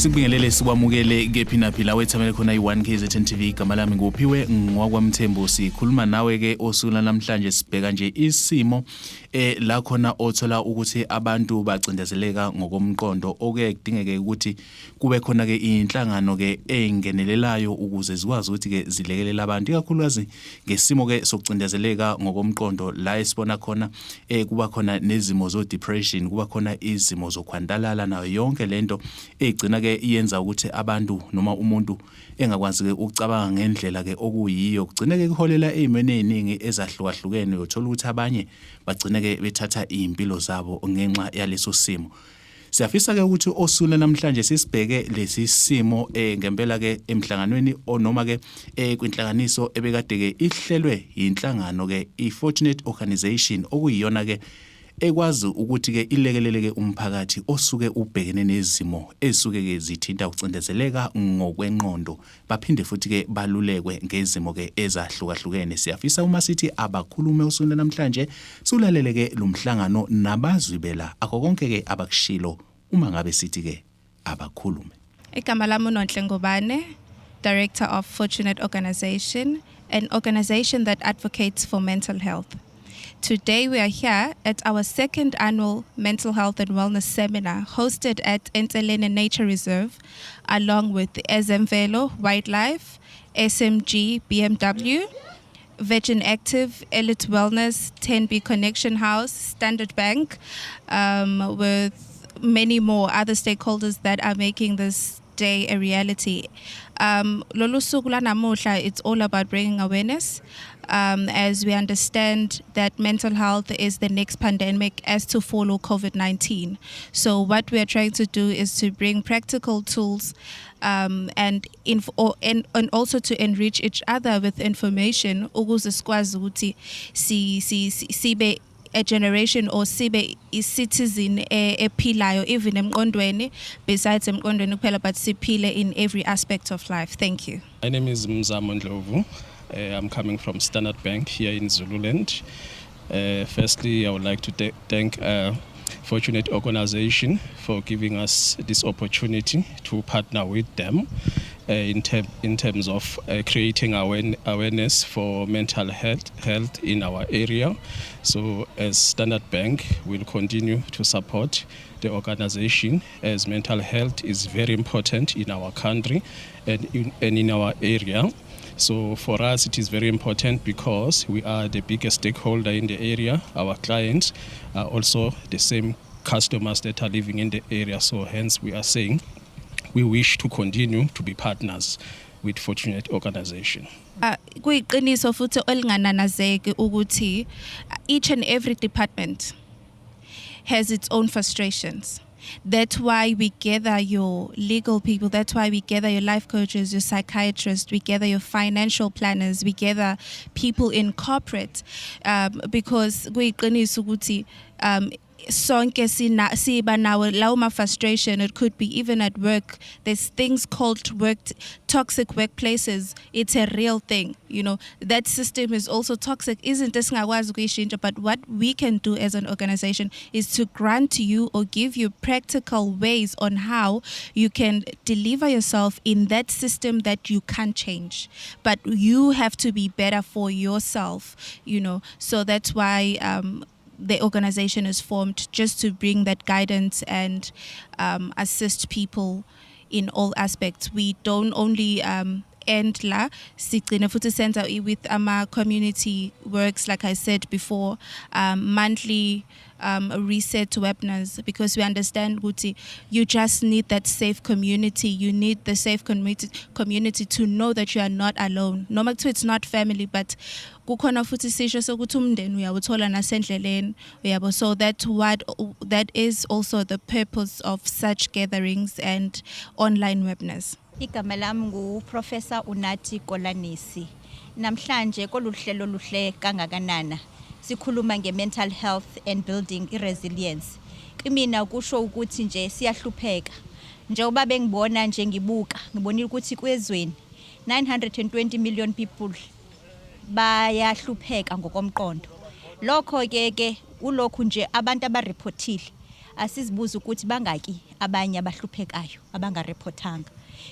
Sibingelele sikwamukele ke phina phila wethamele khona i1 KZN TV igama lami nguphiwe ngwakwamthembu sikhuluma nawe ke osula namhlanje sibheka nje isimo la khona othola ukuthi abantu bacindezeleka ngokomqondo oke kudingeke ukuthi kube khona ke inhlangano ke engenelelayo ukuze zikwazi ukuthi ke zilekelela abantu ikakhulukazi ngesimo ke sokucindezeleka ngokomqondo la esibona khona kuba khona nezimo zo depression kuba khona izimo zokhwandalala nayo yonke lento egcina ke iyenza ukuthi abantu noma umuntu engakwazi ke ukucabanga ngendlela ke okuyiyo kugcina ke kuholela ezimene eziningi ezahlukahlukene uthola ukuthi abanye bagcina ke bethatha impilo zabo ngenxa yaleso simo. Siyafisa ke ukuthi osula namhlanje sisibheke lesi simo ngempela ke emhlanganweni noma ke kwinhlanganiso ebekade ke ihlelwe inhlangano ke iFortunate Organisation okuyiyona ke ekwazi ukuthi ke ilekeleleke umphakathi osuke ubhekene nezimo esuke ke zithinta ukucindezeleka ngokwenqondo baphinde futhi ke balulekwe ngezimo ke ezahlukahlukene. Siyafisa uma sithi abakhulume usule namhlanje sulalele ke lumhlangano nabazwibela akho konke ke abakushilo uma ngabe sithi ke abakhulume. Igama lami uNonhle Ngobane, Director of Fortunate Organisation, an organization that advocates for mental health. Today we are here at our second annual Mental Health and Wellness Seminar hosted at Entelene Nature Reserve along with Ezemvelo Wildlife, SMG BMW, Virgin Active, Elite Wellness, 10B Connection House, Standard Bank, with many more other stakeholders that are making this day a reality. Lolu suku lanamuhla, it's all about bringing awareness. As we understand that mental health is the next pandemic as to follow COVID-19. So what we are trying to do is to bring practical tools and also to enrich each other with information ukuze sikwazi ukuthi sibe a generation or sibe citizen ephilayo even emqondweni besides emqondweni kuphela but siphile in every aspect of life. Thank you. My name is Mzamo Ndlovu. I'm coming from Standard Bank here in Zululand. Firstly, I would like to thank Fortunate Organisation for giving us this opportunity to partner with them in terms of creating awareness for mental health in our area. So as Standard Bank, we'll continue to support the organization as mental health is very important in our country and in our area. So for us, it is very important because we are the biggest stakeholder in the area. Our clients are also the same customers that are living in the area. So hence we are saying we wish to continue to be partners with Fortunate Organisation. Kuyiqiniso futhi olingananazeki ukuthi each and every department has its own frustrations. That's why we gather your legal people. That's why we gather your life coaches, your psychiatrists. We gather your financial planners. We gather people in corporate because kuyiqiniso ukuthi sonke siba nawo lawo ma frustration. It could be even at work. There's things called toxic workplaces. It's a real thing. You know, that system is also toxic. Isn't esingakwazi ukuyishintsha, but what we can do as an organization is to grant you or give you practical ways on how you can deliver yourself in that system that you can't change. But you have to be better for yourself, you know. So that's why the organization is formed, just to bring that guidance and assist people in all aspects. We don't only end la sigcine futhi senza with ama community works, like I said before, monthly reset webinars, because we understand ukuthi you just need that safe community. You need the safe community to know that you are not alone. Noma kuthiwa it's not family, but kukhona futhi sisho sokuthi umndeni uyawuthola nasendleleni uyabo. So that is also the purpose of such gatherings and online webinars. Igama lami nguProfessor Unathi Kolanisi. Namhlanje koluhlelo luhle kangakanana sikhuluma nge-mental health and building resilience. Kimina kusho ukuthi nje siyahlupheka. Njengoba bengibona nje ngibonile ukuthi kwezweni 920 million people bayahlupheka ngokomqondo. Lokho ke ulokhu nje abantu abareportile asizibuza ukuthi bangaki abanye abahluphekayo abangareportanga.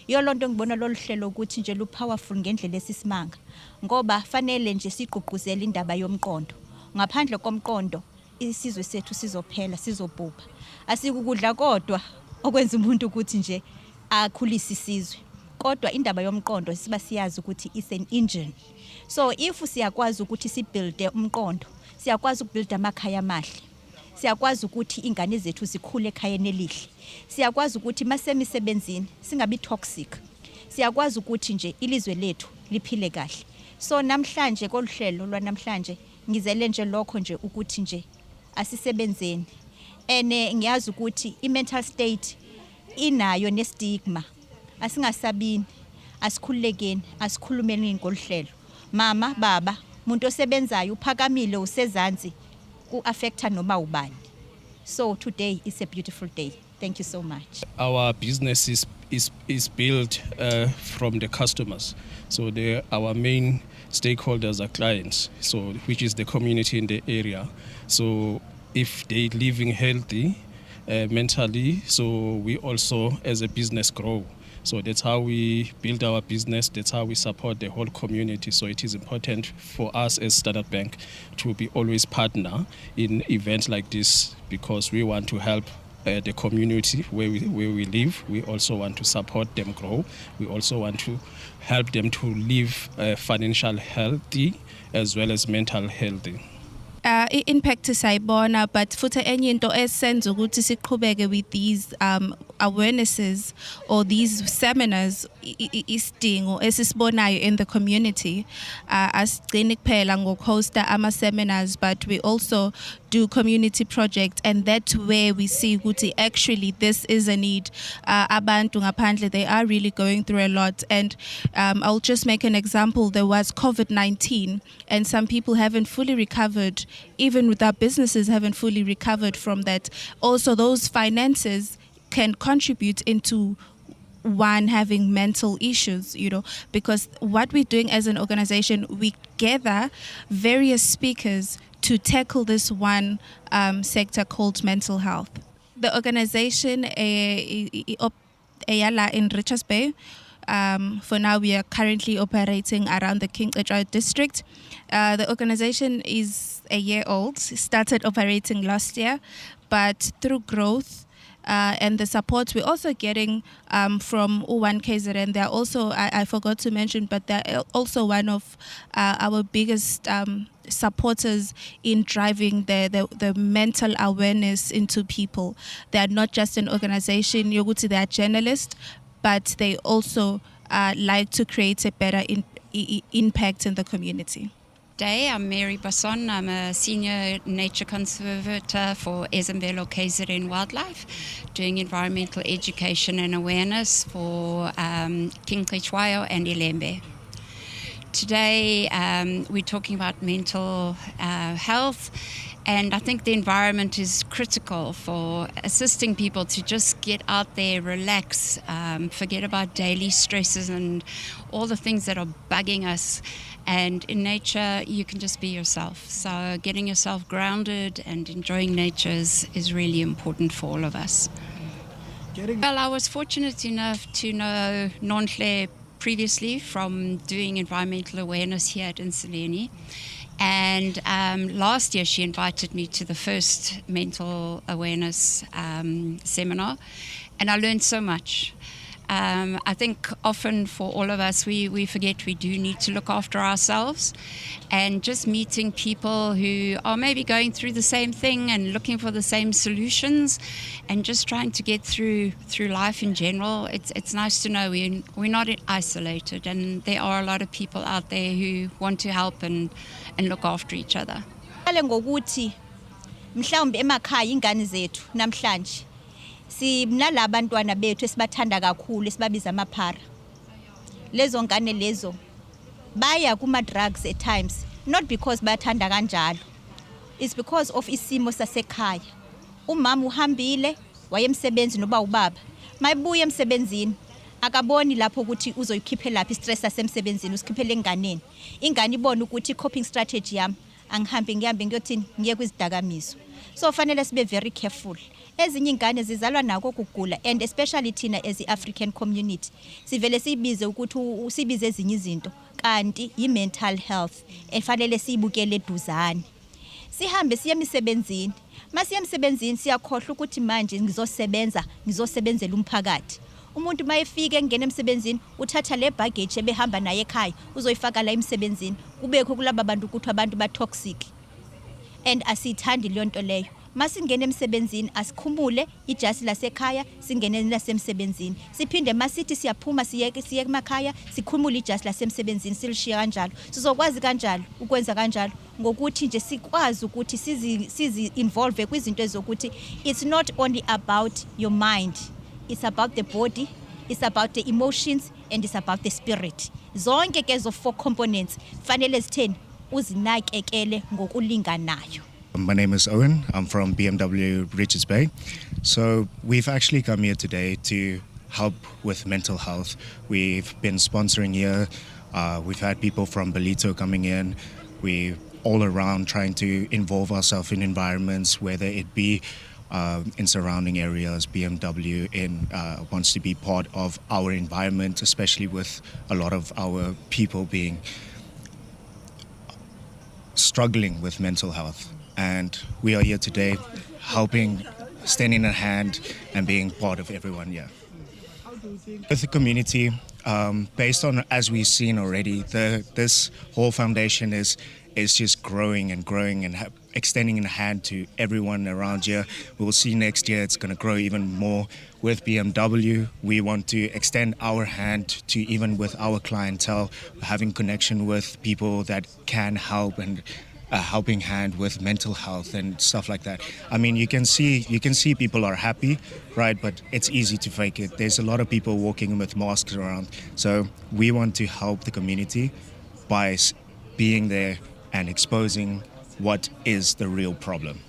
Iyo lonto ngibona lolu hlelo ukuthi nje lu-powerful ngendlela esisimanga ngoba fanele nje siqhuquzele indaba yomqondo. Ngaphandle komqondo isizwe sethu sizophela, sizobhubha. Asikukudla kodwa okwenza umuntu ukuthi nje akhulise isizwe. Kodwa indaba yomqondo siba siyazi ukuthi is an engine. So if siyakwazi ukuthi sibuild umqondo, siyakwazi ukubuild amakhaya amahle. Siyakwazi ukuthi ingane zethu zikhule ekhayeni elihle. Siyakwazi ukuthi masemisebenzini singabi toxic. Siyakwazi ukuthi nje ilizwe lethu liphile kahle. So namhlanje koluhlelo lwanamhlanje ngizele nje lokho nje ukuthi nje asisebenzeni. Ngiyazi ukuthi i-mental state inayo nestigma. Asingasabini, asikhululekeni, asikhulumeni ngoluhlelo. Mama, baba, umuntu osebenzayo uphakamile usezansi ku-affecta noma ubani. So today is a beautiful day. Thank you so much. Our business is built from the customers. So our main stakeholders are clients, so which is the community in the area. So if they living healthy mentally, so we also as a business grow. So that's how we build our business, that's how we support the whole community. So it is important for us as Standard Bank to be always partner in events like this because we want to help the community where we live. We also want to support them grow. We also want to help them to live financial healthy as well as mental healthy. I-impact sayibona, but futhi enye into esenza ukuthi siqhubeke with these awarenesses or these seminars isidingo esisibonayo in the community. Asigcini kuphela ngokuhosta ama-seminars, but we also do community projects, and that's where we see ukuthi actually this is a need. Abantu ngaphandle, they are really going through a lot, and I'll just make an example. There was COVID-19, and some people haven't fully recovered, even with our businesses haven't fully recovered from that. Also, those finances can contribute into one having mental issues, because what we're doing as an organization, we gather various speakers to tackle this one sector called mental health. The organization Ayala in Richards Bay. For now, we are currently operating around the King Cetshwayo district. The organization is a year old, started operating last year, but through growth and the support we're also getting from U1 KZN. They're also, I forgot to mention, but they're also one of our biggest supporters in driving the mental awareness into people. They are not just an organization, they are journalists, but they also like to create a better impact in the community. I'm Mary Basson. I'm a senior nature conservator for Ezemvelo KZN Wildlife, doing environmental education and awareness for King Cetshwayo and Ilembe. Today we're talking about mental health, and I think the environment is critical for assisting people to just get out there, relax, forget about daily stresses and all the things that are bugging us. And in nature, you can just be yourself. So getting yourself grounded and enjoying nature is really important for all of us. Well, I was fortunate enough to know Nonhle previously from doing environmental awareness here at Insuleni. And last year she invited me to the first mental awareness seminar, and I learned so much. I think often for all of us, we forget we do need to look after ourselves, and just meeting people who are maybe going through the same thing and looking for the same solutions and just trying to get through life in general. It's nice to know we're not isolated, and there are a lot of people out there who want to help and look after each other. Ngokuthi mhlawumbe emakhaya ingane zethu namhlanje sinala abantwana bethu esibathanda kakhulu esibabiza amaphara. Lezo ngane lezo baya kuma drugs at times, not because bayathanda kanjalo. It's because of isimo sasekhaya. Umama uhambile waye emsebenzi noba ubaba. Mayibuya emsebenzini akaboni lapho ukuthi uzoyikhiphe laphi stress asemsebenzini usikhiphele enganeni. Ingane ibona ukuthi coping strategy yami angihambe ngiyothini ngiye kwizidakamizwa. So fanele sibe very careful. Ezinye ingane zizalwa nako kugula, and especially thina as i-African community sivele sibize ukuthi sibize ezinye izinto kanti i-mental health efanele siyibukele eduzane. Sihambe siye emsebenzini, masiye emsebenzini siyakhohlwa ukuthi manje ngizosebenzela umphakathi. Umuntu mayefika engena emsebenzini uthatha le baggage ebehamba naye ekhaya uzoyifaka la emsebenzini, kubekho kulaba bantu ukuthi abantu ba toxic, and asithandi leyo nto leyo. Masingena emsebenzini asikhumule ijasi lasekhaya singene lasemsebenzini, siphinde masithi siyaphuma siye emakhaya sikhumule ijasi lasemsebenzini silishiya kanjalo. Sizokwazi kanjalo ukwenza kanjalo ngokuthi nje sikwazi ukuthi sizi involve kwizinto ezokuthi it's not only about your mind, it's about the body, it's about the emotions, and it's about the spirit. Zonke ke zo 4 components fanele zitheni uzinakekele ngokulinganayo. My name is Owen. I'm from BMW Richards Bay. So we've actually come here today to help with mental health. We've been sponsoring here. We've had people from Belito coming in. We're all around trying to involve ourselves in environments, whether it be in surrounding areas. BMW wants to be part of our environment, especially with a lot of our people being struggling with mental health. And we are here today helping, standing a hand and being part of everyone here. With the community, based on, as we've seen already, this whole foundation is just growing and growing and extending a hand to everyone around here. We will see next year it's going to grow even more. With BMW, we want to extend our hand to even with our clientele, having connection with people that can help and a helping hand with mental health and stuff like that. I mean, you can see people are happy, right? But it's easy to fake it. There's a lot of people walking with masks around. So we want to help the community by being there and exposing what is the real problem.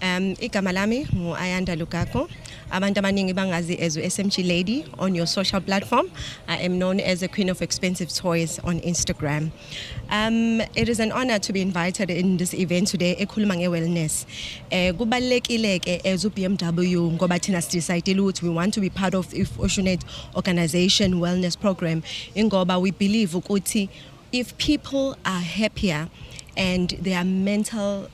Igama lami ngu-Ayanda Lukako. Abantu abaningi bangazi as SMG Lady on your social platform. I am known as the Queen of Expensive Toys on Instagram. It is an honor to be invited in this event today, ekhuluma nge-wellness. Kubalulekile ke as BMW ngoba thina sidecidile ukuthi we want to be part of Oceanate Organization Wellness Program. Ngoba we believe ukuthi if people are happier and their mental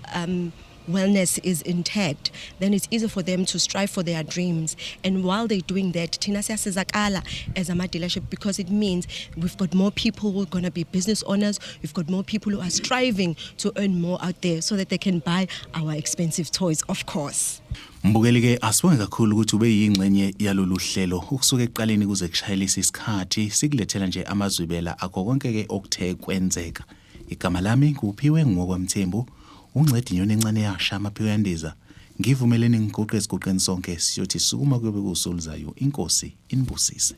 wellness is intact, then it's easy for them to strive for their dreams. And while they're doing that, Tina siyasizakala as a dealership because it means we've got more people who are going to be business owners. We've got more people who are striving to earn more out there so that they can buy our expensive toys, of course. Mbukeli ke asibonge kakhulu ukuthi ube yingxenye yalolu hlelo ukusuka eqaleni kuze kushayelisa isikhathi sikulethela nje amazwibela akho konke ke okuthe kwenzeka. Igama lami nguphiwe ngokwamthembu. Ungcedi inyoni encane yasha amaphiwe yandiza. Ngivumelene ngiguqe esigoqeni sonke siyothi sukuma kube kusoluzayo. Inkosi inibusise.